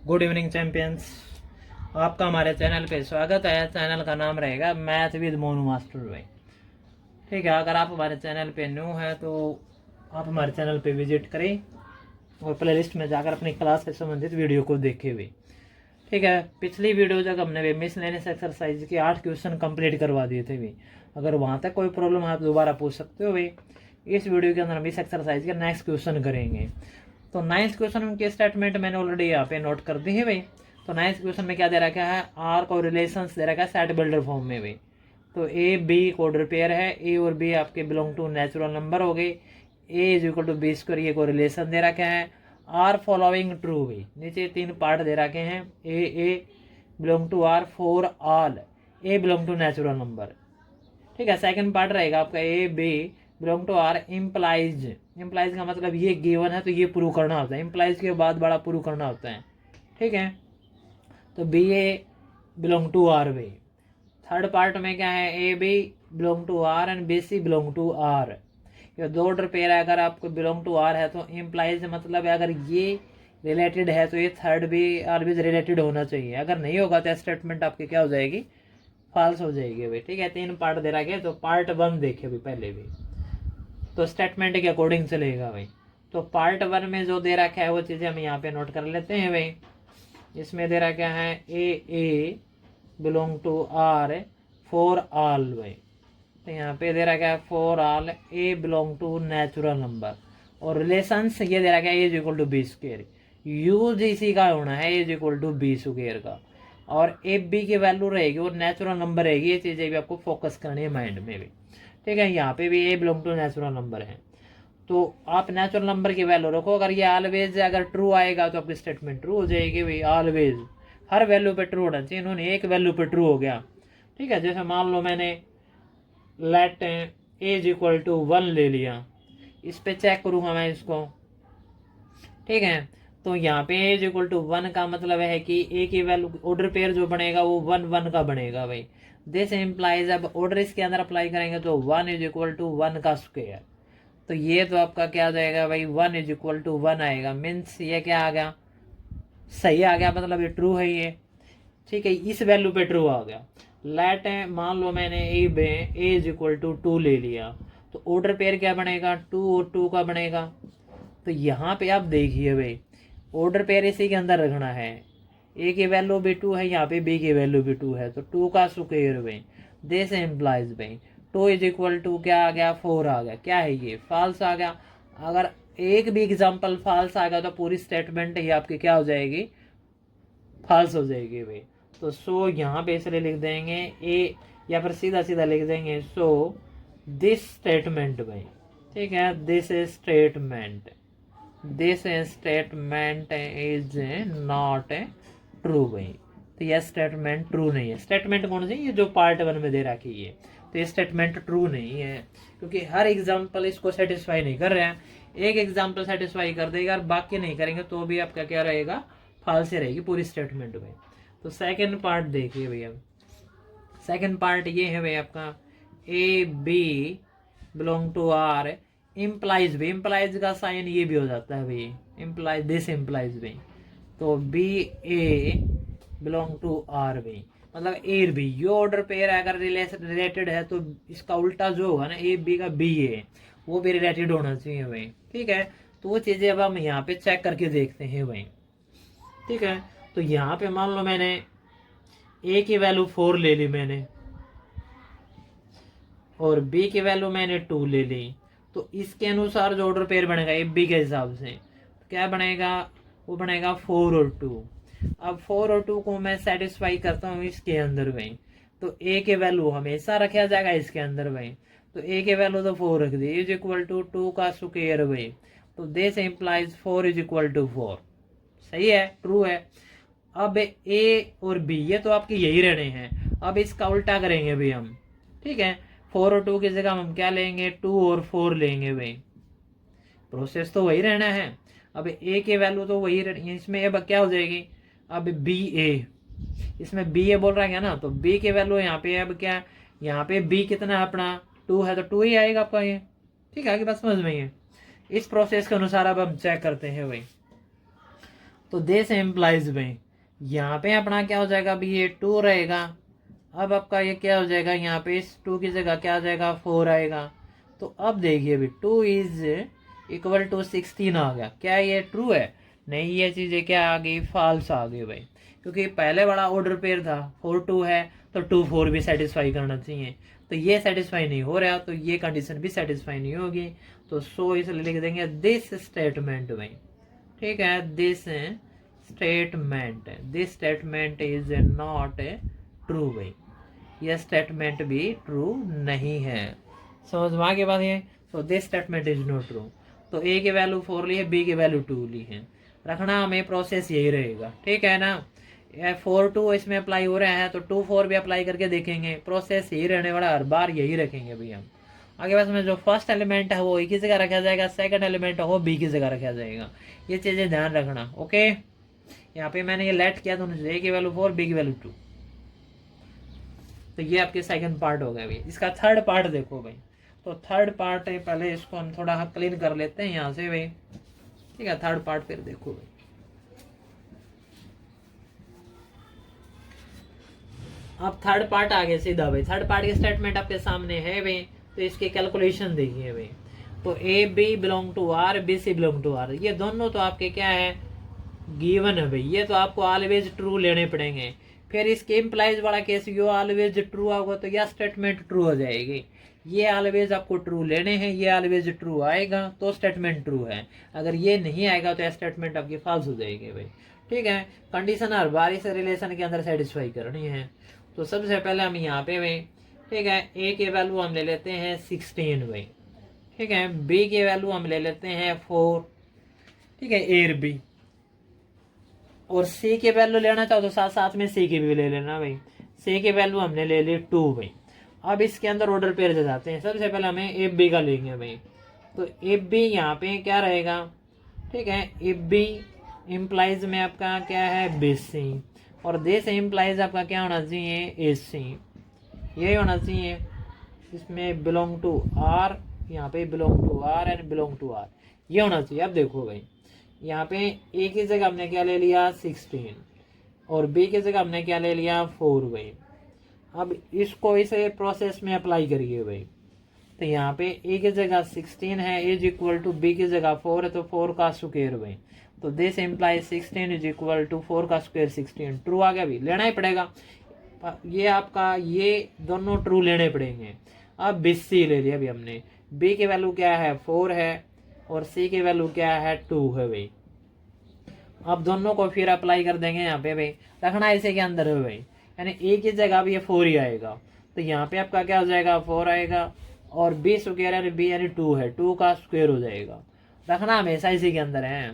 Good evening champions, आपका हमारे channel पे स्वागत है। चैनल का नाम रहेगा मैथ विद मोनू मास्टर भाई। ठीक है, अगर आप हमारे चैनल पे न्यू हैं तो आप हमारे चैनल पे विजिट करें और प्लेलिस्ट में जाकर अपनी क्लास से संबंधित वीडियो को देखे हुए। ठीक है, पिछली वीडियो जब हमने मिसलेनियस एक्सरसाइज के 8 क्वेश्चन कंप्लीट करवा दिए थे भी, अगर वहाँ तक कोई प्रॉब्लम आप दोबारा पूछ सकते हो भाई। इस वीडियो के अंदर हम इस एक्सरसाइज के नेक्स्ट क्वेश्चन करेंगे। तो 9th क्वेश्चन के स्टेटमेंट मैंने ऑलरेडी यहाँ पे नोट कर दी है भाई। तो 9th क्वेश्चन में क्या दे रखा है, आर को रिलेशंस दे रखा है सेट बिल्डर फॉर्म में भाई। तो ए बी कोड रिपेयर है, ए और बी आपके बिलोंग टू नेचुरल नंबर हो गए, A is equal to B square, ये को रिलेशन दे रखे हैं। आर फॉलोइंग ट्रू भाई, नीचे 3 पार्ट दे रखे हैं, A belong to R for all A belong to natural number. ठीक है, सेकंड पार्ट रहेगा आपका A B belong to R implies. Implies का मतलब ये गिवन है तो ये प्रूव करना होता है, इम्प्लाइज के बाद बड़ा प्रूव करना होता है। ठीक है, तो B A belong to R B. Third part में क्या है, A B belong to R and B C belong to R. ये दो ऑर्डर पेयर है, अगर आपको बिलोंग टू आर है तो इम्प्लाइज मतलब है अगर ये रिलेटेड है तो ये थर्ड भी आर भी रिलेटेड होना चाहिए, अगर नहीं होगा तो स्टेटमेंट आपकी क्या हो जाएगी, फॉल्स हो जाएगी भाई। ठीक है, 3 पार्ट दे रखे, तो पार्ट 1 देखे भाई पहले भी, तो स्टेटमेंट के अकॉर्डिंग चलेगा भाई। तो पार्ट 1 में जो दे रखा है वो चीज़ें हम यहाँ पे नोट कर लेते हैं भाई। इसमें दे रखा है A belong to R for all भाई। तो यहाँ पे दे रखा है for all A belong to natural number, और रिलेशंस ये दे रखा है A is equal to B square. Use इसी का होना है A is equal to B square का, और ए बी की वैल्यू रहेगी और नेचुरल नंबर रहेगी। ये चीज़ें भी आपको फोकस करनी है माइंड में भी। ठीक है, यहाँ पे भी ए बिलोंग टू नेचुरल नंबर है, तो आप नेचुरल नंबर की वैल्यू रखो। अगर ये ऑलवेज अगर ट्रू आएगा तो आपकी स्टेटमेंट ट्रू हो जाएगी भाई। ऑलवेज हर वैल्यू पे ट्रू होना चाहिए, इन्होंने एक वैल्यू पे ट्रू हो गया। ठीक है, जैसे मान लो मैंने let A is equal to 1 ले लिया, इस पे चेक करूंगा मैं इसको। ठीक है, तो यहाँ पे ए इज इक्वल टू 1 का मतलब है कि ए की वैल्यू ऑर्डर पेयर जो बनेगा वो 1 1 का बनेगा भाई। दिस इम्प्लाइज, अब ऑर्डर इसके अंदर अप्लाई करेंगे तो 1 इज इक्वल टू 1 का स्क्वायर। तो ये तो आपका क्या आ जाएगा भाई, 1 इज इक्वल टू 1 आएगा, मीन्स ये क्या आ गया, सही आ गया, मतलब ये ट्रू है ये। ठीक है, इस वैल्यू पे ट्रू आ गया। लेट मान लो मैंने ए इज इक्वल टू 2 ले लिया, तो ऑर्डर पेयर क्या बनेगा, 2 और 2 का बनेगा। तो यहाँ पे आप देखिए भाई, ऑर्डर पेयर इसी के अंदर रखना है, ए की वैल्यू भी 2 है, यहाँ पे बी की वैल्यू भी 2 है, तो 2 का स्क्वायर भाई। दिस इम्प्लाइज भाई 2 इज इक्वल टू क्या आ गया, 4 आ गया। क्या है ये, फॉल्स आ गया। अगर एक भी एग्जांपल फॉल्स आ गया तो पूरी स्टेटमेंट ही आपकी क्या हो जाएगी, फॉल्स हो जाएगी भाई। तो सो यहाँ पे इसलिए लिख देंगे ए, या फिर सीधा सीधा लिख देंगे सो दिस स्टेटमेंट भाई। ठीक है, this statement is not true भाई। तो यह स्टेटमेंट ट्रू नहीं है। स्टेटमेंट कौन सी, ये जो पार्ट 1 में दे रखी है, तो ये स्टेटमेंट ट्रू नहीं है, क्योंकि हर एग्जांपल इसको सेटिस्फाई नहीं कर रहे हैं। एक एग्जांपल सेटिस्फाई कर देगा और बाकी नहीं करेंगे तो भी आपका क्या रहेगा, फॉल्स ही रहेगी पूरी स्टेटमेंट में। तो सेकंड पार्ट देखिए भैया, सेकंड पार्ट ये है भाई आपका A B belong to R implies भी, इम्प्लाइज का साइन ये भी हो जाता है भाई, इम्प्लाइज दिस इम्प्लाइज भी। तो B A belong to R B, मतलब ए बी, ये ऑर्डर पेयर अगर रिलेटेड है तो इसका उल्टा जो होगा ना, ए बी का बी ए, वो भी रिलेटेड होना चाहिए भाई। ठीक है, तो वो चीज़ें अब हम यहाँ पे चेक करके देखते हैं भाई। ठीक है, तो यहाँ पे मान लो मैंने ए की वैल्यू 4 ले ली मैंने, और बी की वैल्यू मैंने 2 ले ली, तो इसके अनुसार जो ऑर्डर पेयर बनेगा ए बी के हिसाब से तो क्या बनेगा, वो बनेगा 4 और 2। अब 4 और 2 को मैं सेटिस्फाई करता हूँ इसके अंदर भाई, तो ए के वैल्यू हमेशा रखा जाएगा इसके अंदर भाई। तो ए के वैल्यू तो 4 रख दी, इज इक्वल टू 2 का स्क्वायर भाई। तो this implies 4 is equal to 4। सही है, ट्रू है। अब ए और बी ये तो आपके यही रहने हैं, अब इसका उल्टा करेंगे भाई हम। ठीक है, 4 और 2 की जगह हम क्या लेंगे, 2 और 4 लेंगे भाई। प्रोसेस तो वही रहना है। अब ए के वैल्यू तो वही रहनी है, इसमें अब क्या हो जाएगी, अब बी ए, इसमें बी ए बोल रहा है ना, तो बी के वैल्यू यहाँ पे अब क्या, यहाँ पे बी कितना है अपना 2 है, तो 2 ही आएगा आपका ये। ठीक है, आगे बात समझ में ही है। इस प्रोसेस के अनुसार अब हम चेक करते हैं भाई। तो दिस एम्प्लाइज भाई यहाँ पे अपना क्या हो जाएगा अभी, ये 2 रहेगा। अब आपका ये क्या हो जाएगा, यहाँ पे इस 2 की जगह क्या आ जाएगा, 4 आएगा। तो अब देखिए अभी 2 इज इक्वल टू 16 आ गया। क्या ये ट्रू है? नहीं, ये चीज़ें क्या आ गई, फॉल्स आ गई भाई, क्योंकि पहले वाला ऑर्डर पेयर था 4 2 है, तो 2 4 भी सेटिस्फाई करना चाहिए। तो ये सेटिस्फाई नहीं हो रहा, तो ये कंडीशन भी सेटिस्फाई नहीं होगी। तो सो इसलिए लिख देंगे दिस स्टेटमेंट भाई, ठीक है, this statement is not true भाई, यह स्टेटमेंट भी ट्रू नहीं है। समझ में आ गई बात ये? तो this statement is not true. तो ए की वैल्यू 4 ली है, बी की वैल्यू 2 ली है, रखना हमें प्रोसेस यही रहेगा, ठीक है ना। 4 2 इसमें अप्लाई हो रहा है, तो 2 4 भी अप्लाई करके देखेंगे, प्रोसेस यही रहने वाला, हर बार यही रखेंगे भाई हम। आगे बस में जो फर्स्ट एलिमेंट है वो ए की जगह रखा जाएगा, सेकंड एलिमेंट है वो बी की जगह रखा जाएगा, ये चीज़ें ध्यान रखना। ओके, यहाँ पे मैंने ये लेट किया, तो ए की वैल्यू 4, बी की वैल्यू 2। तो ये आपके सेकंड पार्ट हो गया भाई। इसका थर्ड पार्ट देखो भाई, तो थर्ड पार्ट है, पहले इसको हम थोड़ा क्लीन कर लेते हैं यहाँ से भाई, ठीक है। थर्ड पार्ट फिर देखो भाई, अब थर्ड पार्ट आ गया सीधा भाई। थर्ड पार्ट की स्टेटमेंट आपके सामने है भाई, तो इसकी कैलकुलेशन देखिए भाई। तो A B belong to R, B C belong to R, ये दोनों तो आपके क्या है, गिवन है भाई, ये तो आपको ऑलवेज ट्रू लेने पड़ेंगे। फिर इसके इम्प्लाइज वाला केस, ये ऑलवेज ट्रू होगा तो यह स्टेटमेंट ट्रू हो जाएगी। ये ऑलवेज आपको ट्रू लेने हैं, ये ऑलवेज ट्रू आएगा तो स्टेटमेंट ट्रू है, अगर ये नहीं आएगा तो स्टेटमेंट आपकी फॉल्स हो जाएगी भाई, ठीक है। कंडीशन हर बार इस रिलेशन के अंदर सेटिस्फाई करनी है। तो सबसे पहले हम यहाँ पे भाई, ठीक है, ए की वैल्यू हम ले लेते हैं 16 भाई, ठीक है। बी की वैल्यू हम ले लेते हैं 4, ठीक है, ए बी। और सी की वैल्यू लेना चाहो तो साथ साथ में सी की भी ले लेना भाई। सी की वैल्यू हमने ले ली 2 भाई। अब इसके अंदर ऑर्डर पेयर जाते हैं। सबसे पहले हमें एफ बी का लेंगे भाई, तो एफ बी यहाँ पे क्या रहेगा, ठीक है। एफ बी इम्प्लाइज में आपका क्या है, बी सी, और दिस इम्प्लाइज आपका क्या होना चाहिए, ए सी, यही होना चाहिए। इसमें बिलोंग टू आर, यहाँ पे belong to R and belong to R, ये होना चाहिए। अब देखो भाई, यहाँ पे ए की जगह हमने क्या ले लिया 16, और बी की जगह हमने क्या ले लिया 4 भाई। अब इसको इस प्रोसेस में अप्लाई करिए भाई। तो यहाँ पे ए की जगह 16 है, इज इक्वल टू बी की जगह 4 है, तो 4 का स्क्वायर भाई। तो this implies 16 is equal to 4 का स्क्वायर 16, ट्रू आ गया भाई, लेना ही पड़ेगा ये आपका, ये दोनों ट्रू लेने पड़ेंगे। अब बी सी ले लिया अभी हमने, बी की वैल्यू क्या है 4 है, और सी की वैल्यू क्या है 2 है भाई। अब दोनों को फिर अप्लाई कर देंगे यहाँ पे भाई, रखना इसी के अंदर है भाई, यानी ए की जगह भी ये 4 ही आएगा, तो यहाँ पे आपका क्या हो जाएगा 4 आएगा, और बी स्क्वायर यानी बी यानी 2 है, 2 का स्क्वायर हो जाएगा, रखना हमेशा इसी के अंदर है।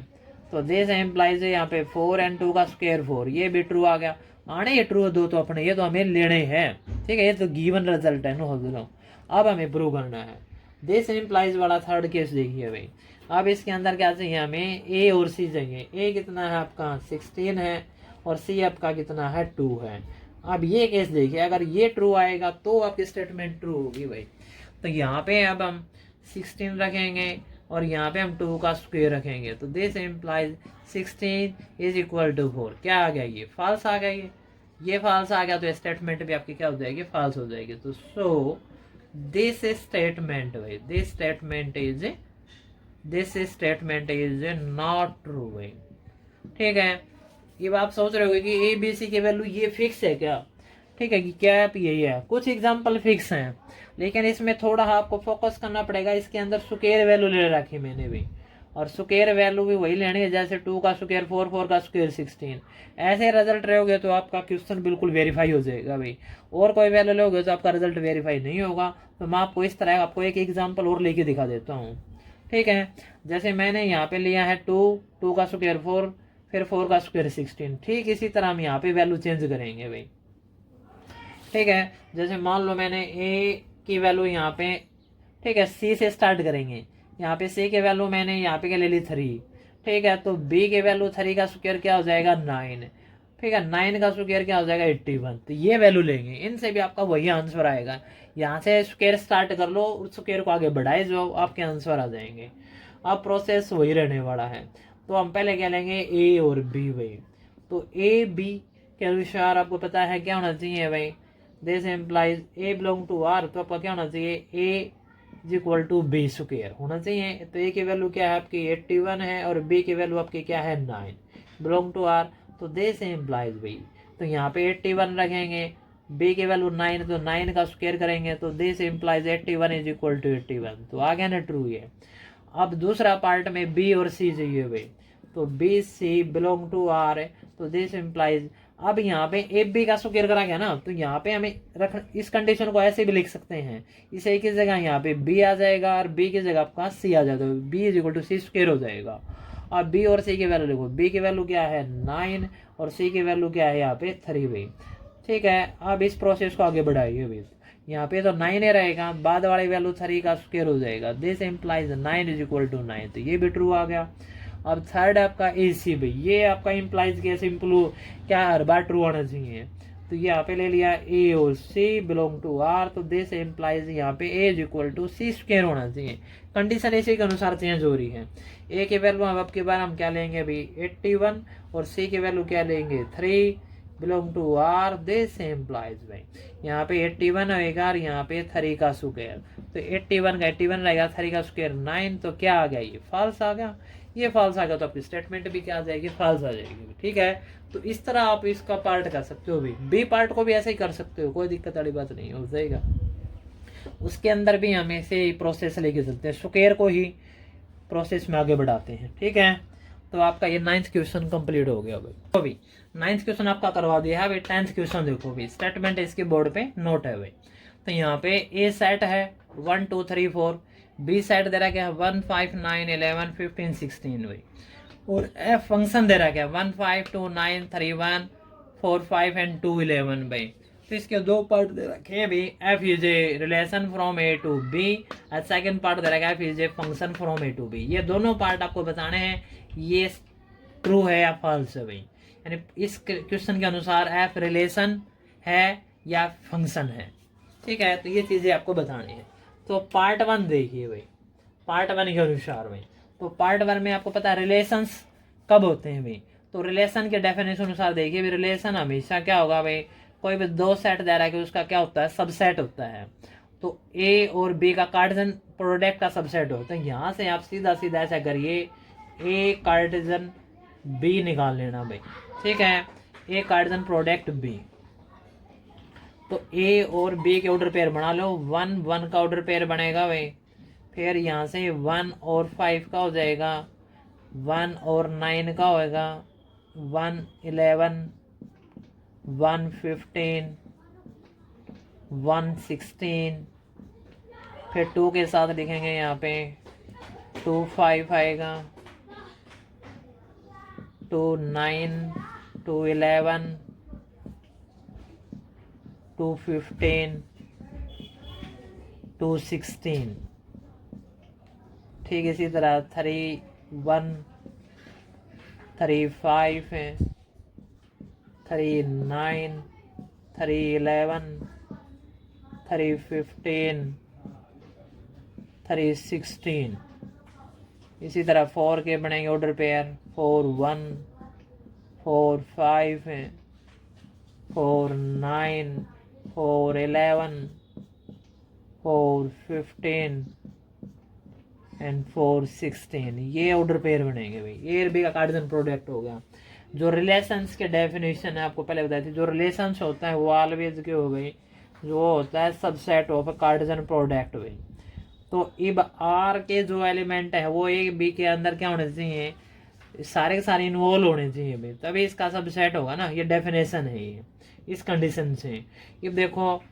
तो दिस एम्प्लाइज है यहाँ पे 4 एंड 2 का स्क्वायर 4, ये भी ट्रू आ गया। आने ये ट्रू दो तो अपने ये तो हमें लेने हैं, ठीक है, ये तो गिवन रिजल्ट है नो। अब हमें प्रूव करना है। दिस इम्प्लाइज वाला थर्ड केस देखिए भाई। अब इसके अंदर क्या चाहिए हमें, ए और सी चाहिए। ए कितना है आपका 16 है, और सी आपका कितना है 2 है। अब ये केस देखिए, अगर ये ट्रू आएगा तो आपकी स्टेटमेंट ट्रू होगी भाई। तो यहाँ पे अब हम 16 रखेंगे, और यहाँ पे हम 2 का स्क्वायर रखेंगे, तो this implies 16 is equal to 4। क्या आ गया, ये फॉल्स आ गया, ये फॉल्स आ गया, तो स्टेटमेंट भी आपकी क्या हो जाएगी, फॉल्स हो जाएगी। तो सो दिस स्टेटमेंट भाई, this statement is not true भाई, ठीक है। ये आप सोच रहे होगे कि ए बी सी की वैल्यू ये फिक्स है क्या, ठीक है, कि क्या यही है। कुछ एग्जांपल फिक्स हैं, लेकिन इसमें थोड़ा आपको फोकस करना पड़ेगा। इसके अंदर स्क्वायर वैल्यू ले रखी मैंने भी, और स्क्वायर वैल्यू भी वही लेनी है, जैसे 2 का स्क्वायर 4, 4 का स्क्वायर 16। ऐसे रिजल्ट रहोगे तो आपका क्वेश्चन बिल्कुल वेरीफाई हो जाएगा भाई। और कोई वैल्यू लोगे तो आपका रिजल्ट वेरीफाई नहीं होगा। तो मैं आपको इस तरह आपको एक एग्जाम्पल और लेके दिखा देता हूँ, ठीक है। जैसे मैंने यहाँ पे लिया है 2 का स्क्वायर 4, फिर 4 का स्क्वायर 16, ठीक इसी तरह हम यहाँ पे वैल्यू चेंज करेंगे भाई, ठीक है। जैसे मान लो मैंने ए की वैल्यू यहाँ पे, ठीक है, सी से स्टार्ट करेंगे। यहाँ पे सी के वैल्यू मैंने यहाँ पे क्या ले ली 3, ठीक है। तो बी के वैल्यू 3 का स्क्वायर क्या हो जाएगा 9, ठीक है। 9 का स्क्वायर क्या हो जाएगा 81। तो ये वैल्यू लेंगे, इनसे भी आपका वही आंसर आएगा। यहाँ से स्क्वायर स्टार्ट कर लो, उस स्क्वायर को आगे बढ़ाए जाओ, आपके आंसर आ जाएंगे। अब प्रोसेस वही रहने वाला है। तो हम पहले क्या लेंगे ए और बी भाई। तो ए बी के अनुसार आपको पता है क्या होना चाहिए भाई, this implies A belong to R, तो आपका क्या होना चाहिए A is equal to B square होना चाहिए। तो ए की वैल्यू क्या है आपकी 81 है और बी की वैल्यू आपकी क्या है 9, बिलोंग टू आर, तो दिस इम्प्लाइज भाई, तो यहाँ पे 81 रखेंगे, बी की वैल्यू 9, तो 9 का स्क्वायर करेंगे, तो this implies 81 is equal to 81, तो आ गया ना ट्रू ये। अब दूसरा पार्ट में बी और सी चाहिए भाई, तो B C belong to R है, तो दिस इम्प्लाइज, अब यहाँ पे ए बी का स्क्वायर करा गया ना, तो यहाँ पे हमें रख, इस कंडीशन को ऐसे भी लिख सकते हैं, इस ए की जगह यहाँ पे बी आ जाएगा और बी की जगह आपका सी आ जाएगा, B is equal to C square हो जाएगा। अब बी और सी की वैल्यू देखो, बी की वैल्यू क्या है 9 और सी की वैल्यू क्या है यहाँ पे 3 भाई। ठीक है, अब इस प्रोसेस को आगे बढ़ाइए भाई, यहाँ पे तो 9 ही रहेगा, बाद वाली वैल्यू 3 का स्क्वायर हो जाएगा, this implies 9 is equal to 9, तो ये भी ट्रू आ गया। अब थर्ड आपका ए सी भाई, ये आपका इम्प्लाइज के सिंपल क्या हर बार ट्रू आना चाहिए, तो ये यहाँ पे ले लिया ए और सी बिलोंग टू आर, तो दिस इम्प्लाइज यहाँ पे A is equal to C square होना चाहिए, कंडीशन इसी के अनुसार चेंज हो रही है। ए की वैल्यू अब की बार हम क्या लेंगे भाई 81 और सी की वैल्यू क्या लेंगे 3 belong to R, this implies भाई यहाँ पे 81 होएगा और यहाँ पे 3 का स्क्वायर, तो 81 का 81 रहेगा, 3 का स्क्वायर 9, तो क्या आ गया ये फॉल्स आ गया। ये फॉल्स आ गया तो आपकी स्टेटमेंट भी क्या आ जाएगी फॉल्स आ जाएगी। ठीक है, तो इस तरह आप इसका पार्ट कर सकते हो भी, बी पार्ट को भी ऐसे ही कर सकते हो, कोई दिक्कत वाली बात नहीं हो जाएगा। उसके अंदर भी हम ऐसे प्रोसेस लेके चलते हैं, स्क्वायर को ही प्रोसेस में आगे बढ़ाते हैं। ठीक है, तो आपका ये 9th क्वेश्चन कंप्लीट हो गया भाई। तो भी 9th क्वेश्चन आपका करवा दिया है भाई। 10th क्वेश्चन देखो भाई, स्टेटमेंट इसके बोर्ड पे नोट है भाई। तो यहाँ पे ए सेट है 1 2 3 4, बी सेट दे रहा क्या है 1 5 9 11 15 16 भाई, और एफ फंक्शन दे रहा क्या 1 5 2 9 3 1 4 5 एंड 2 11 भाई। तो इसके दो पार्ट दे रखे हैं भाई, F is a relation from A to B, और सेकंड पार्ट दे रखा है F is a function from A to B. ये दोनों पार्ट आपको बताने हैं ये ट्रू है या फॉल्स है भाई, यानी इस क्वेश्चन के अनुसार एफ रिलेशन है या फंक्शन है। ठीक है, तो ये चीजें आपको बतानी है। तो पार्ट 1 देखिए भाई, पार्ट 1 के अनुसार भाई, तो पार्ट 1 में आपको पता है रिलेशंस कब होते हैं भाई। तो रिलेशन के डेफिनेशन अनुसार देखिए भाई, रिलेशन हमेशा क्या होगा भाई, कोई भी दो सेट दे रहा है कि उसका क्या होता है सबसेट होता है, तो ए और बी का कार्टेशियन प्रोडक्ट का सबसेट होता है। यहाँ से आप सीधा सीधा ऐसा करिए, ए कार्टेशियन बी निकाल लेना भाई। ठीक है, ए कार्टेशियन प्रोडक्ट बी, तो ए और बी के ऑर्डर पेयर बना लो, 1 1 का ऑर्डर पेयर बनेगा भाई, फिर यहाँ से 1 और 5 का हो जाएगा, 1 और 9 का होएगा, 1 11 1 15 1 16, फिर 2 के साथ लिखेंगे यहाँ पे 2 5 आएगा, 2 9 2 11 2 15 2 16। ठीक इसी तरह 3 1 3 5 है, 3 9 3 11 3 15 3 16। इसी तरह 4 के बनेंगे ऑर्डर पेयर, 4 1 4 5 है, 4 9 4 11 4 15 एंड 4 16। ये ऑर्डर पेयर बनेंगे भाई, ए और बी का कार्टेशियन प्रोडक्ट हो गया। जो रिलेशंस के डेफिनेशन है आपको पहले बताई थी, जो रिलेशंस होता है वो ऑलवेज के हो गई, जो होता है सबसेट ऑफ कार्टेशियन प्रोडक्ट भाई। तो अब आर के जो एलिमेंट है वो ए बी के अंदर क्या होने चाहिए, सारे के सारे इन्वॉल्व होने चाहिए भाई, तभी इसका सबसेट होगा ना। ये डेफिनेशन है ये, इस कंडीशन से। ये देखो,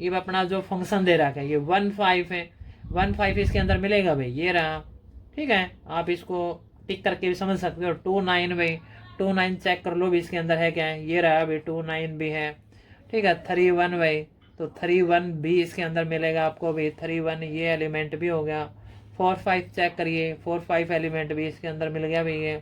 ये अपना जो फंक्शन दे रखा है ये 1 5 है, 1 5 इसके अंदर मिलेगा भाई, ये रहा। ठीक है, आप इसको टिक करके भी समझ सकते हो। 2 9 भाई, 2 9 चेक कर लो भी इसके अंदर है क्या है, ये रहा भाई 2 9 भी है। ठीक है, 3 1 भाई, तो 3 1 भी इसके अंदर मिलेगा आपको भाई, 3 1 ये एलिमेंट भी हो गया। 4 5 चेक करिए, 4 5 एलिमेंट भी इसके अंदर मिल गया भाई ये,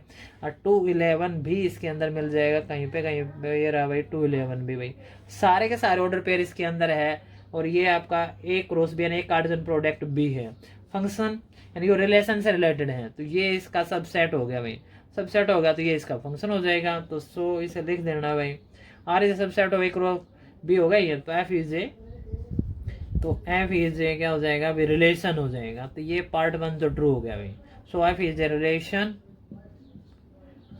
और 2 11 भी इसके अंदर मिल जाएगा कहीं पे कहीं पे, ये रहा भाई 2 11 भी भाई। सारे के सारे ऑर्डर पेयर इसके अंदर है, और ये आपका ए क्रॉस बी यानी एक कार्टेशियन प्रोडक्ट बी है। फंक्शन यानी वो रिलेशन से रिलेटेड है, तो ये इसका सबसेट हो गया भाई। सबसेट होगा तो ये इसका फंक्शन हो जाएगा। तो सो इसे लिख देना भाई, R is subset of A cross B होगा ये, तो एफ इज ए, तो एफ इज ए क्या हो जाएगा भाई, रिलेशन हो जाएगा। तो ये पार्ट 1 तो ट्रू हो गया भाई। So F is a relation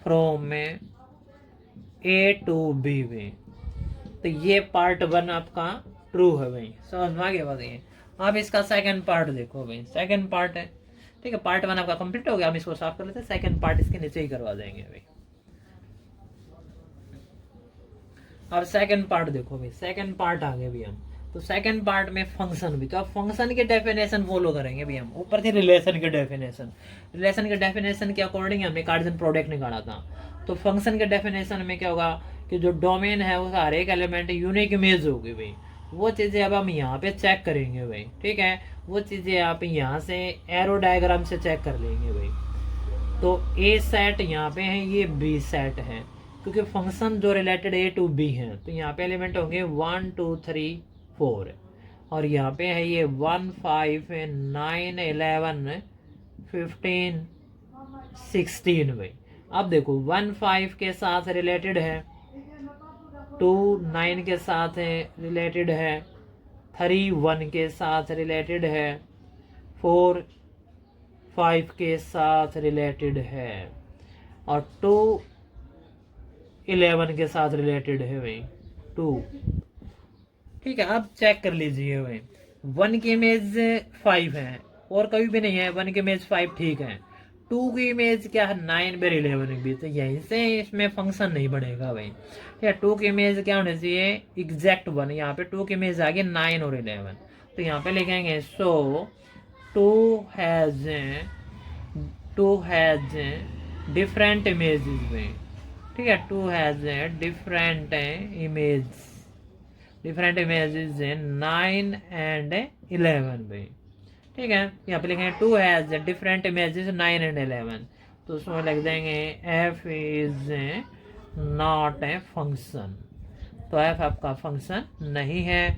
from A to B में, तो ये पार्ट 1 आपका ट्रू है भाई। समझ में आ गया बात ये। आप इसका सेकंड पार्ट देखो भाई, सेकंड पार्ट है, ठीक है, पार्ट 1 आपका कंप्लीट हो गया, हम इसको साफ कर लेते हैं, सेकंड पार्ट इसके नीचे ही करवा देंगे भाई। अब सेकंड पार्ट देखो भाई, सेकंड पार्ट आ गए भी हम। तो सेकंड पार्ट में फंक्शन भी, तो अब फंक्शन के डेफिनेशन फॉलो करेंगे भी हम। ऊपर थी रिलेशन के डेफिनेशन, रिलेशन के डेफिनेशन के अकॉर्डिंग हमने कार्टेशियन प्रोडक्ट निकाला था। तो फंक्शन के डेफिनेशन में क्या होगा कि जो डोमेन है उसका हर एक एलिमेंट यूनिक इमेज होगी भाई। वो चीज़ें अब हम यहाँ पे चेक करेंगे भाई, ठीक है, वो चीज़ें आप यहाँ से एरो डायग्राम से चेक कर लेंगे भाई। तो ए सेट यहाँ पे है, ये बी सेट है, क्योंकि फंक्शन जो रिलेटेड ए टू बी है, तो यहाँ पे एलिमेंट होंगे 1 2 3 4, और यहाँ पे है ये 1 5 9 11 15 16 भाई। अब देखो 1 5 के साथ रिलेटेड है, 2 9 के साथ रिलेटेड है, 3 1 के साथ रिलेटेड है, 4 5 के साथ रिलेटेड है, और 2 11 के साथ रिलेटेड है भाई 2, ठीक है। अब चेक कर लीजिए भाई, 1 की इमेज 5 है और कभी भी नहीं है, 1 की इमेज 5 ठीक है, 2 की इमेज क्या है 9 पर 11 भी, तो यहीं से इसमें फंक्शन नहीं बढ़ेगा भाई। या 2 की इमेज क्या होनी चाहिए एग्जैक्ट 1, यहाँ पे 2 की इमेज आ गई 9 और 11, तो यहाँ पे लिखेंगे सो 2 हैज डिफरेंट इमेजेस में, ठीक है, 2 हैज डिफरेंट इमेजेस 9 एंड 11 भाई, ठीक है। यहाँ पे लिखेंगे 2 हैज डिफरेंट इमेजेस 9 एंड 11, तो उसमें लिख देंगे F is not a function, तो एफ आपका फंक्शन नहीं है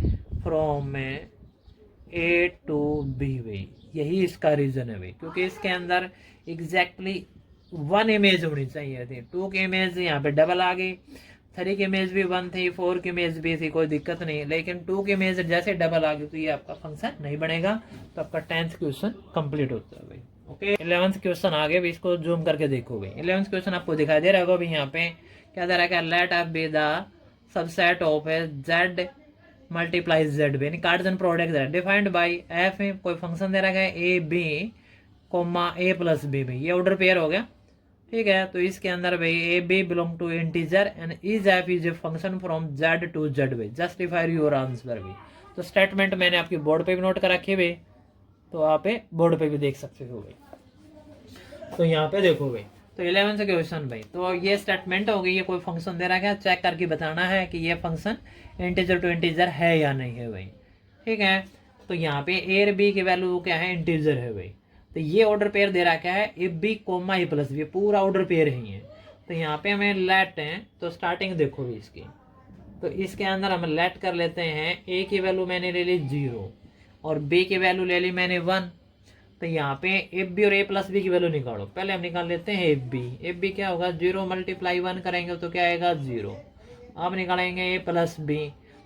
फ्रॉम ए टू बी भाई। यही इसका रीजन है भाई, क्योंकि इसके अंदर एग्जैक्टली 1 इमेज होनी चाहिए थी, 2 की इमेज यहाँ पे डबल आ गई, 3 की इमेज भी 1 थी, 4 की इमेज भी थी, कोई दिक्कत नहीं, लेकिन 2 की इमेज जैसे डबल आ गई तो ये आपका फंक्शन नहीं बनेगा। तो आपका 10th क्वेश्चन कंप्लीट होता है भाई। ओके, 11th क्वेश्चन आगे भी, इसको जूम करके देखो भाई। 11th क्वेश्चन आपको दिखाई दे रहा होगा भाई, यहाँ पे क्या दे रहा है, let F be the subset of Z multiply Z be, Cartesian product है डिफाइंड बाई एफ, कोई फंक्शन दे रखा है A B comma A plus B भाई, ये ऑर्डर पेयर हो गया, ठीक है। तो इसके अंदर भाई A B belong to integer and is F is a function from Z to Z भाई, जस्टिफाई योर आंसर भाई। तो स्टेटमेंट मैंने आपकी बोर्ड पे भी नोट कर रखी भाई, तो आप बोर्ड पे भी देख सकते हो भाई। तो यहाँ पे देखो भाई, तो 11th क्वेश्चन भाई, तो ये स्टेटमेंट हो गई, ये कोई फंक्शन दे रखा है, चेक करके बताना है कि ये फंक्शन इंटीजर टू इंटीजर है या नहीं है भाई, ठीक है। तो यहाँ पे ए और बी की वैल्यू क्या है, इंटीजर है भाई। तो ये ऑर्डर पेयर दे रखा है A B comma A plus B, पूरा ऑर्डर पेयर ही है। तो यहाँ पे हमें लेट है, तो स्टार्टिंग देखो भी इसकी, तो इसके अंदर हम लेट कर लेते हैं, ए की वैल्यू मैंने ले ली 0 और बी की वैल्यू ले ली मैंने 1। तो यहाँ पे एफ बी और ए प्लस बी की वैल्यू निकालो, पहले हम निकाल लेते हैं एफ बी क्या होगा 0 मल्टीप्लाई 1 करेंगे तो क्या आएगा 0। अब निकालेंगे ए प्लस बी,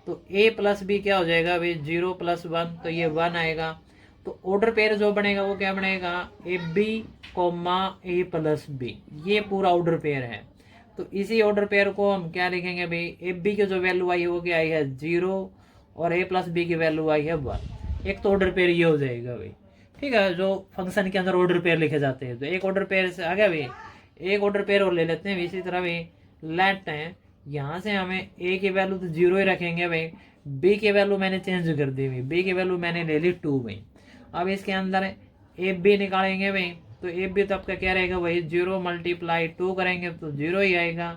तो ए प्लस बी क्या हो जाएगा भाई 0 प्लस 1, तो ये 1 आएगा। तो ऑर्डर पेयर जो बनेगा वो क्या बनेगा, A B comma A plus B, ये पूरा ऑर्डर पेयर है। तो इसी ऑर्डर पेयर को हम क्या लिखेंगे भाई, एफ बी की जो वैल्यू आई है वो क्या आई है 0 और ए प्लस बी की वैल्यू आई है 1। एक तो ऑर्डर पेयर ये हो जाएगा भाई, ठीक है, जो फंक्शन के अंदर ऑर्डर पेयर लिखे जाते हैं। तो एक ऑर्डर पेयर से आ गया भाई, एक ऑर्डर पेयर और ले लेते हैं। इसी तरह भी लेट है, यहाँ से हमें ए की वैल्यू तो 0 ही रखेंगे भाई, बी की वैल्यू मैंने चेंज कर दी भाई, बी की वैल्यू मैंने ले ली 2 भाई। अब इसके अंदर ए बी निकालेंगे भाई, तो ए बी तो आपका क्या रहेगा भाई 0 मल्टीप्लाई 2 करेंगे तो 0 ही आएगा।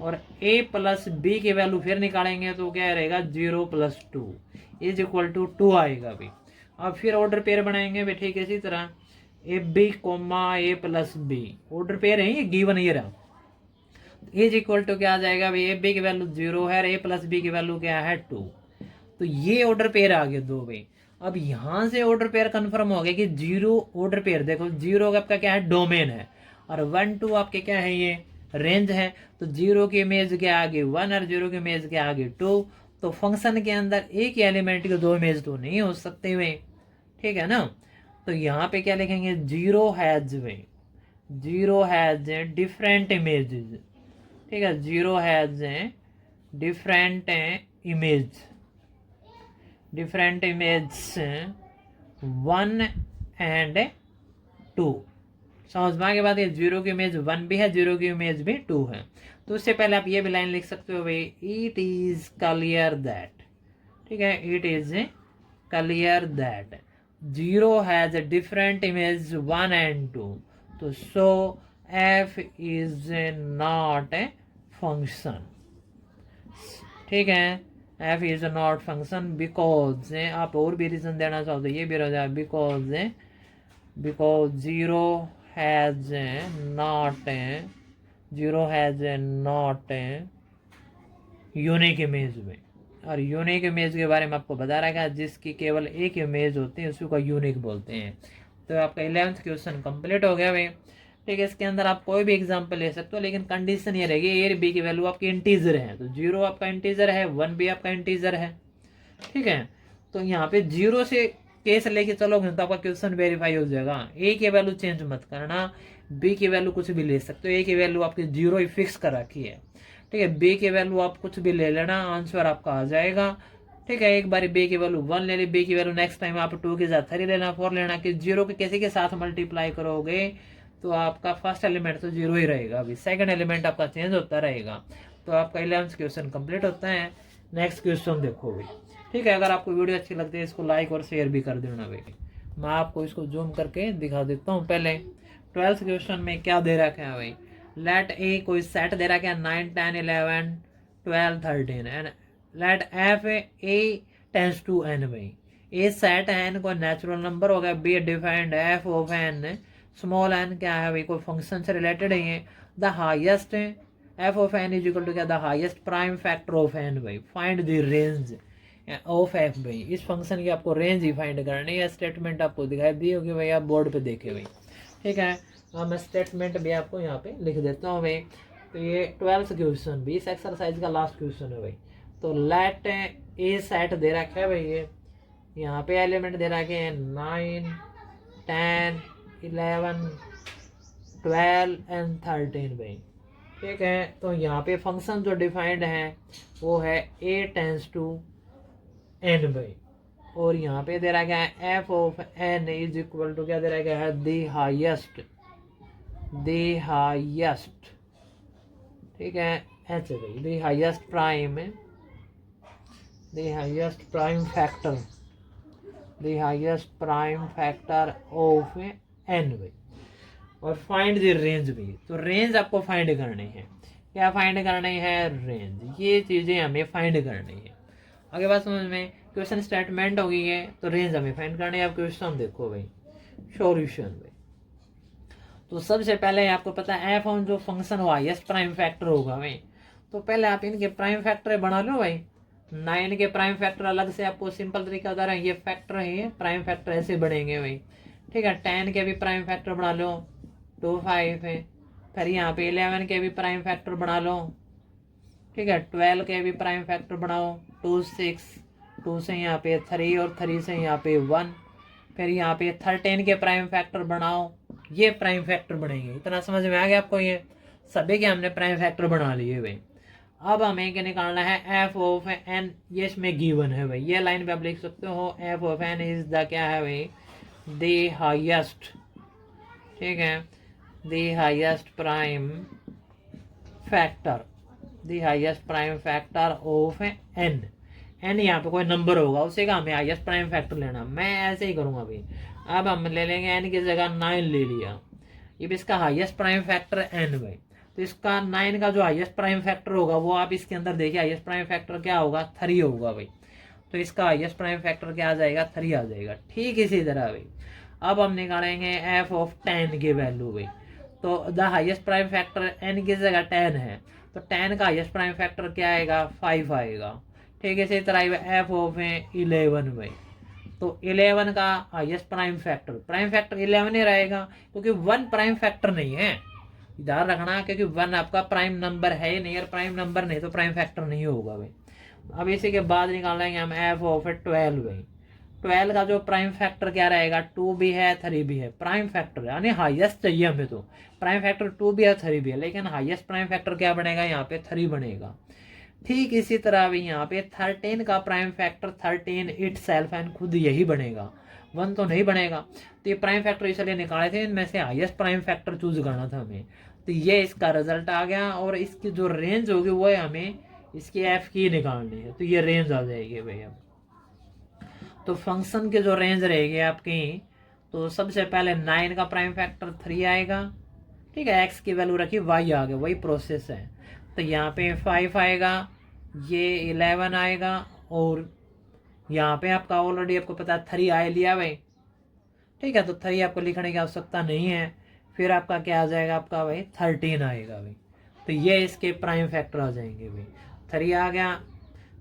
और ए प्लस बी की वैल्यू फिर निकालेंगे तो क्या रहेगा 0 प्लस 2 इज इक्वल टू 2 आएगा भाई। अब फिर ऑर्डर पेयर बनाएंगे भाई, ठीक है, इसी तरह A B comma A plus B, order pair है ये, गिवन ये रहा, इज इक्वल टू क्या आ जाएगा भाई, ए बी की वैल्यू 0 है, ए प्लस बी की वैल्यू क्या है 2। तो ये ऑर्डर पेयर आ गए 2 भाई। अब यहाँ से ऑर्डर पेयर कंफर्म हो गया कि 0 ऑर्डर पेयर, देखो 0 आपका क्या है डोमेन है, और 1 2 आपके क्या है, ये रेंज है। तो 0 की इमेज के आगे 1 और 0 की इमेज के आगे 2। तो फंक्शन के अंदर एक ही एलिमेंट के दो इमेज तो नहीं हो सकते हुए, ठीक है ना। तो यहाँ पे क्या लिखेंगे, 0 has way, 0 has different images, ठीक है। 0 has different image, different image 1 and 2। समझ के बाद ये 0 की इमेज 1 भी है, 0 की इमेज भी 2 है। तो उससे पहले आप ये भी लाइन लिख सकते हो भाई, इट इज क्लियर दैट, ठीक है, it is clear that 0 has a different image 1 and 2। तो सो f is not a function, ठीक है। f is not function because, आप और भी रीजन देना चाहो तो ये भी रह जाए, because 0 has not unique image में। और यूनिक इमेज के बारे में आपको बता रखा है, जिसकी केवल एक इमेज होती है उसी को यूनिक बोलते हैं। तो आपका 11th क्वेश्चन कंप्लीट हो गया भाई, ठीक है। इसके अंदर आप कोई भी एग्जांपल ले सकते हो, लेकिन कंडीशन ये रहेगी ए बी की वैल्यू आपकी इंटीजर है। तो 0 आपका इंटीजर है, 1 भी आपका इंटीजर है, ठीक है। तो यहाँ पे 0 से केस लेके चलोगे तो आपका क्वेश्चन वेरीफाई हो जाएगा। ए की वैल्यू चेंज मत करना, बी की वैल्यू कुछ भी ले सकते हो, ए की वैल्यू आपकी 0 ही फिक्स कर रखी है, ठीक है। बी की वैल्यू आप कुछ भी ले लेना, आंसर आपका आ जाएगा, ठीक है। एक बार बी की वैल्यू 1 ले ली, बी की वैल्यू नेक्स्ट टाइम आप 2 के साथ 3 लेना, 4 लेना, कि 0 के किसी के साथ मल्टीप्लाई करोगे तो आपका फर्स्ट एलिमेंट तो 0 ही रहेगा, अभी सेकंड एलिमेंट आपका चेंज होता रहेगा। तो आपका 11th क्वेश्चन कंप्लीट होता है। नेक्स्ट क्वेश्चन देखो भाई, ठीक है। अगर आपको वीडियो अच्छी लगती है इसको लाइक और शेयर भी कर देना भाई। मैं आपको इसको जूम करके दिखा देता हूँ। पहले 12th क्वेश्चन में क्या दे रखा है भाई, लेट ए, कोई सेट दे रखा है 9 10 11 12 13 and let F A tends to N भाई। ए सेट है, एन कोई नेचुरल नंबर हो गया, be defined F of N, small N क्या है भाई, कोई फंक्शन से रिलेटेड है। The highest F of N is equal to क्या, the highest prime factor of N भाई, find the range of F भाई। इस फंक्शन की आपको रेंज ही फाइंड करनी है। स्टेटमेंट आपको दिखाई दी होगी भाई, आप बोर्ड पे देखे भाई, ठीक है। अब मैं स्टेटमेंट भी आपको यहाँ पे लिख देता हूँ भाई। तो ये 12th क्वेश्चन भी इस एक्सरसाइज का लास्ट क्वेश्चन है भाई। तो लेट ए सेट दे रखा है भाई, ये यहाँ पे एलिमेंट दे रखे हैं 9 10 11 12 एंड 13 भाई, ठीक है। तो यहाँ पे फंक्शन जो डिफाइंड है वो है ए टेंस टू एन भाई, और यहाँ पे दे रखा है F of N is equal to क्या दे रखा है, द हाईएस्ट, ठीक है, ऐसे भाई the highest prime factor of N भाई, और फाइंड द रेंज भी। तो रेंज आपको फाइंड करनी है, क्या फाइंड करनी है, रेंज। ये चीजें हमें फाइंड करनी है। आगे बात समझ में, क्वेश्चन स्टेटमेंट हो गई है, तो रेंज हमें फाइंड करनी है। अब क्वेश्चन देखो भाई, सॉल्यूशन भाई। तो सबसे पहले आपको पता है एफ ऑन जो फंक्शन हो हाईएस्ट प्राइम फैक्टर होगा भाई। तो पहले आप इनके प्राइम फैक्टर बना लो भाई। 9 के प्राइम फैक्टर अलग से आपको सिंपल तरीका बता रहा है, ये फैक्टर है, प्राइम फैक्टर ऐसे बनेंगे भाई, ठीक है। 10 के भी प्राइम फैक्टर बना लो, 2 5 है। फिर यहाँ पे 11 के भी प्राइम फैक्टर बना लो, ठीक है। 12 के भी प्राइम फैक्टर बनाओ, 2 6, 2 से यहाँ पे 3 और 3 से यहाँ पे 1। फिर यहाँ पे 13 के प्राइम फैक्टर बनाओ, ये प्राइम फैक्टर बनेंगे। इतना समझ में आ गया आपको, ये सभी के हमने प्राइम फैक्टर बना लिए भाई। अब हमें क्या निकालना है, एफ ऑफ एन, ये इसमें गिवन है भाई। ये लाइन पे आप लिख सकते हो, F of N is the क्या है भाई, द हाईएस्ट, ठीक है, the highest prime factor of N. N यहाँ पे कोई नंबर होगा, उसी का हमें हाईएस्ट प्राइम फैक्टर लेना। मैं ऐसे ही करूंगा भाई। अब हम ले लेंगे एन की जगह 9 ले लिया, ये भी इसका हाईएस्ट प्राइम फैक्टर एन भाई। तो इसका 9 का जो हाईएस्ट प्राइम फैक्टर होगा वो आप इसके अंदर देखिए, हाईएस्ट प्राइम फैक्टर क्या होगा, 3 होगा भाई। तो इसका हाईएस्ट प्राइम फैक्टर क्या आ जाएगा, 3 आ जाएगा। ठीक इसी तरह भाई अब हम निकालेंगे एफ ऑफ 10 की वैल्यू भाई। तो the highest prime factor N की जगह 10 है, तो 10 का हाईएस्ट प्राइम फैक्टर क्या आएगा, 5 आएगा। ठीक है, इसी तरह एफ ऑफ 11 भाई। तो 11 का हाईएस्ट प्राइम फैक्टर 11 ही रहेगा, क्योंकि 1 प्राइम फैक्टर नहीं है। ध्यान रखना, क्योंकि 1 आपका प्राइम नंबर है ही नहीं, और प्राइम नंबर नहीं तो प्राइम फैक्टर नहीं होगा भाई। अब इसी के बाद निकाल लेंगे हम एफ ऑफ 12 भाई। 12 का जो प्राइम फैक्टर क्या रहेगा, 2 भी है 3 भी है, प्राइम फैक्टर यानी हाईएस्ट चाहिए हमें, तो प्राइम फैक्टर 2 भी है 3 भी है, लेकिन हाईएस्ट प्राइम फैक्टर क्या बनेगा यहाँ पे, 3 बनेगा। ठीक इसी तरह भी यहाँ पे 13 का prime factor 13 it self and खुद यही बनेगा, 1 तो नहीं बनेगा। तो ये प्राइम फैक्टर इसलिए निकाले थे, इनमें से हाईएस्ट प्राइम फैक्टर चूज करना था हमें। तो ये इसका रिजल्ट आ गया, और इसकी जो रेंज होगी वो हमें इसकी एफ की निकालनी है, तो ये रेंज आ जाएगी भैया। तो फंक्शन की जो रेंज रहेगी आपकी, तो सबसे पहले 9 का प्राइम फैक्टर 3 आएगा, ठीक है, एक्स की वैल्यू रखी, वाई आ गया, वही प्रोसेस है। तो यहाँ पे 5 आएगा, ये 11 आएगा, और यहाँ पे आपका ऑलरेडी आपको पता है 3 आ लिया भाई, ठीक है, तो 3 आपको लिखने की आवश्यकता नहीं है। फिर आपका क्या आ जाएगा, आपका भाई 13 आएगा भाई। तो ये इसके प्राइम फैक्टर आ जाएंगे भाई। 3 आ गया,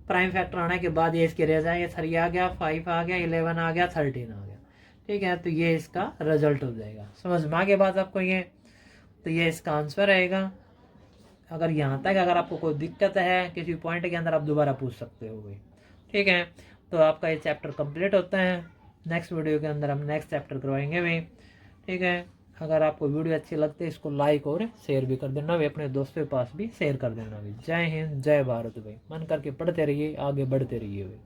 प्राइम फैक्टर आने के बाद ये इसके रह जाएंगे, 3 आ गया, 5 आ गया, 11 आ गया, 13 आ गया, ठीक है। तो ये इसका रिजल्ट हो जाएगा। समझ में आ गया बात आपको ये? तो ये इसका आंसर रहेगा। अगर यहाँ तक अगर आपको कोई दिक्कत है किसी पॉइंट के अंदर, आप दोबारा पूछ सकते हो भाई, ठीक है। तो आपका ये चैप्टर कंप्लीट होता है। नेक्स्ट वीडियो के अंदर हम नेक्स्ट चैप्टर करवाएंगे भाई, ठीक है। अगर आपको वीडियो अच्छी लगती है इसको लाइक और शेयर भी कर देना भाई, अपने दोस्तों के पास भी शेयर कर देना भाई। जय हिंद, जय भारत भाई। मन करके पढ़ते रहिए, आगे बढ़ते रहिए भाई।